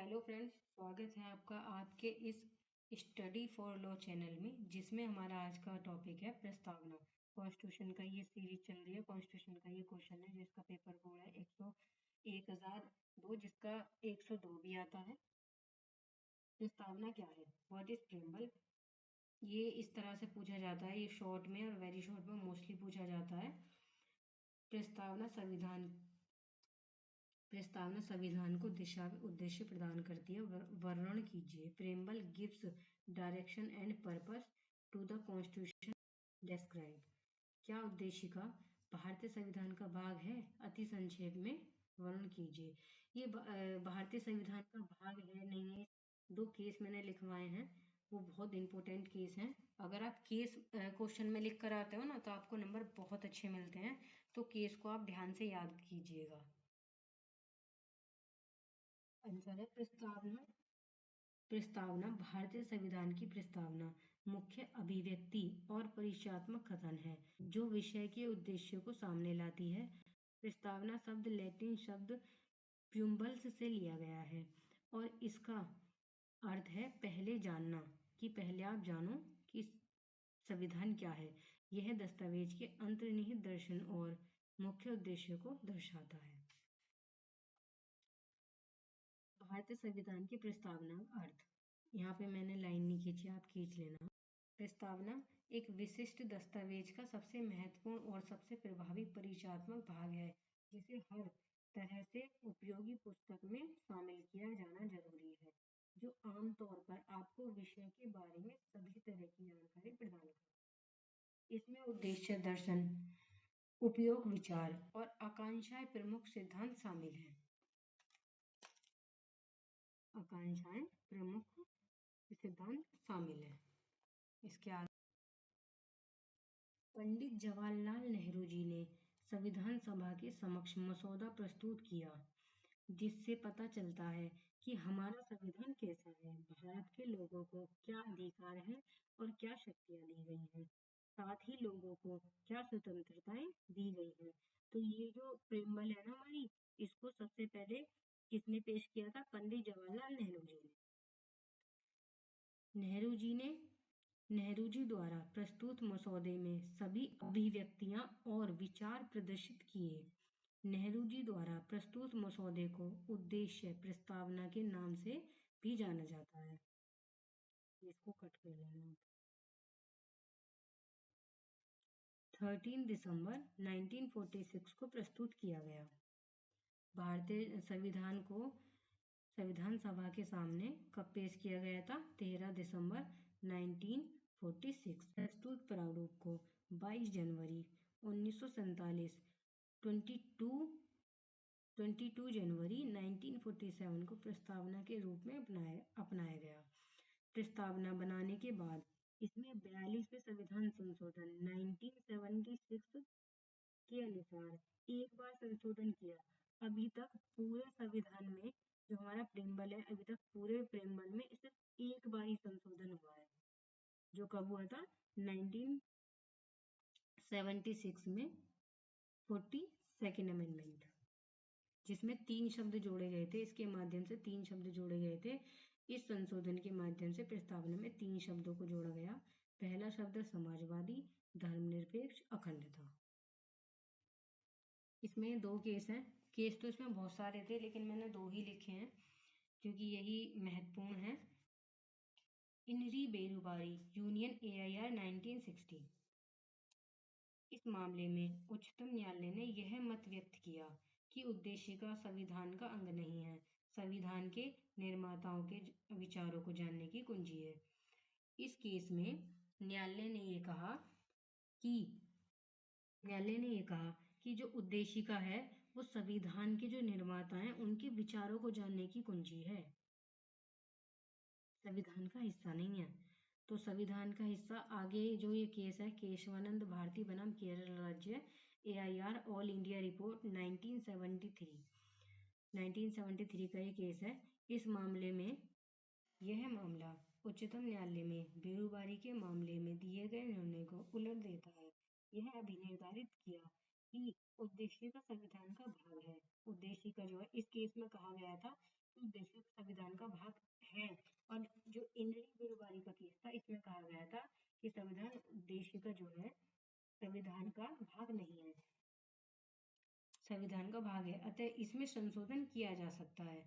Hello friends, स्वागत है आपका आपके इस स्टडी फॉर लॉ चैनल में, जिसमें हमारा आज का टॉपिक है प्रस्तावना। कॉन्स्टिट्यूशन का ये सीरीज चल रही है। कॉन्स्टिट्यूशन का ये क्वेश्चन है जिसका पेपर कोड है 1002, जिसका 102 भी आता है। प्रस्तावना क्या है? What is preamble? ये इस तरह से पूछा जाता है, ये शॉर्ट में और वेरी शॉर्ट में मोस्टली पूछा जाता है। प्रस्तावना संविधान को दिशा उद्देश्य प्रदान करती है। वर्णन कीजिए। Preamble gives direction and purpose to the constitution describe. क्या उद्देशिका भारतीय संविधान का भाग है? अति संक्षेप में वर्णन कीजिए। ये भारतीय संविधान का भाग है नहीं है। दो केस मैंने लिखवाए हैं, वो बहुत इंपॉर्टेंट केस हैं। अगर आप केस क्वेश्चन में लिख कर आते हो ना, तो आपको नंबर बहुत अच्छे मिलते हैं। तो केस को आप ध्यान से याद कीजिएगा। आंसर है प्रस्तावना। प्रस्तावना भारतीय संविधान की प्रस्तावना मुख्य अभिव्यक्ति और परिचयात्मक कथन है जो विषय के उद्देश्य को सामने लाती है। प्रस्तावना शब्द लैटिन शब्द प्यूम्बल्स से लिया गया है और इसका अर्थ है पहले जानना, कि पहले आप जानो कि संविधान क्या है। यह दस्तावेज के अंतर्निहित दर्शन और मुख्य उद्देश्य को दर्शाता है। भारतीय संविधान की प्रस्तावना अर्थ, यहाँ पे मैंने लाइन नहीं खींची, आप खींच लेना। प्रस्तावना एक विशिष्ट दस्तावेज का सबसे महत्वपूर्ण और सबसे प्रभावी परिचयात्मक भाग है जिसे हर तरह से उपयोगी पुस्तक में शामिल किया जाना जरूरी है, जो आमतौर पर आपको विषय के बारे में सभी तरह की जानकारी प्रदान करता है। इसमें उद्देश्य, दर्शन, उपयोग, विचार और आकांक्षाएं प्रमुख सिद्धांत शामिल हैं। आकांक्षाएं प्रमुख सिद्धांत शामिल है। इसके आगे पंडित जवाहरलाल नेहरू जी ने संविधान सभा के समक्ष मसौदा प्रस्तुत किया, जिससे पता चलता है कि हमारा संविधान कैसा है, भारत के लोगों को क्या अधिकार है और क्या शक्तियां दी गई हैं, साथ ही लोगों को क्या स्वतंत्रताएं दी गई हैं। तो ये जो प्रेम्बल है ना हमारी, इसको सबसे पहले किसने पेश किया था? पंडित जवाहरलाल नेहरू जी ने। नेहरू जी द्वारा प्रस्तुत मसौदे में सभी अभिव्यक्तियां और विचार प्रदर्शित किए। नेहरू जी द्वारा प्रस्तुत मसौदे को उद्देश्य प्रस्तावना के नाम से भी जाना जाता है। इसको कट कर लेना। 13 दिसंबर 1946 को प्रस्तुत किया गया। भारतीय संविधान को संविधान सभा के सामने कब पेश किया गया था? 13 दिसंबर 1946। प्रस्तुत प्रारूप को 22 जनवरी 1947, 22 जनवरी 1947 को प्रस्तावना के रूप में अपनाया गया। प्रस्तावना बनाने के बाद इसमें 42वें संविधान संशोधन 1976 के अनुसार एक बार संशोधन किया। अभी तक पूरे संविधान में जो हमारा प्रेम्बल है, अभी तक पूरे प्रेम्बल में सिर्फ एक बार ही संशोधन हुआ है, जो कब हुआ था? 1976 में 42nd अमेंडमेंट, जिसमें 3 शब्द जोड़े गए थे। इसके माध्यम से 3 शब्द जोड़े गए थे। इस संशोधन के माध्यम से प्रस्तावना में 3 शब्दों को जोड़ा गया। पहला शब्द समाजवादी, धर्मनिरपेक्ष, अखंडता। इसमें 2 केस हैं। केस तो इसमें बहुत सारे थे, लेकिन मैंने 2 ही लिखे हैं क्योंकि यही महत्वपूर्ण है। इनरी बेरुबारी यूनियन AIR 1960। इस मामले में उच्चतम न्यायालय ने यह मत व्यक्त किया कि उद्देशिका संविधान का अंग नहीं है, संविधान के निर्माताओं के विचारों को जानने की कुंजी है। इस केस में न्यायालय ने ये कहा कि जो उद्देशिका है वो संविधान के जो निर्माता हैं उनके विचारों को जानने की कुंजी है, संविधान का हिस्सा नहीं है। तो संविधान का हिस्सा आगे जो ये केस है, केशवानंद भारती बनाम केरल राज्य AIR ऑल इंडिया रिपोर्ट 1973 का ये केस है। इस मामले में यह मामला उच्चतम न्यायालय में बेरुबारी के मामले में दिए गए निर्णय को उलट देता है। यह अभी निर्धारित किया कि उद्देशिका संविधान का भाग है। उद्देशिका जो है, इस केस में कहा गया था कि उद्देश्य संविधान का भाग है। और जो इंद्रनी गिरफ्तारी का केस था, इसमें कहा गया था कि संविधान उद्देश्य का जो है संविधान का भाग नहीं है, संविधान का भाग है, अतः इसमें संशोधन किया जा सकता है।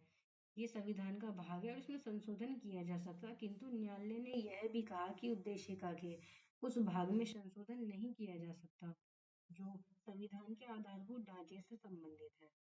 ये संविधान का भाग है और इसमें संशोधन किया जा सकता है, किंतु न्यायालय ने यह भी कहा कि उद्देशिका के उस भाग में संशोधन नहीं किया जा सकता जो संविधान के आधारभूत ढांचे से संबंधित है।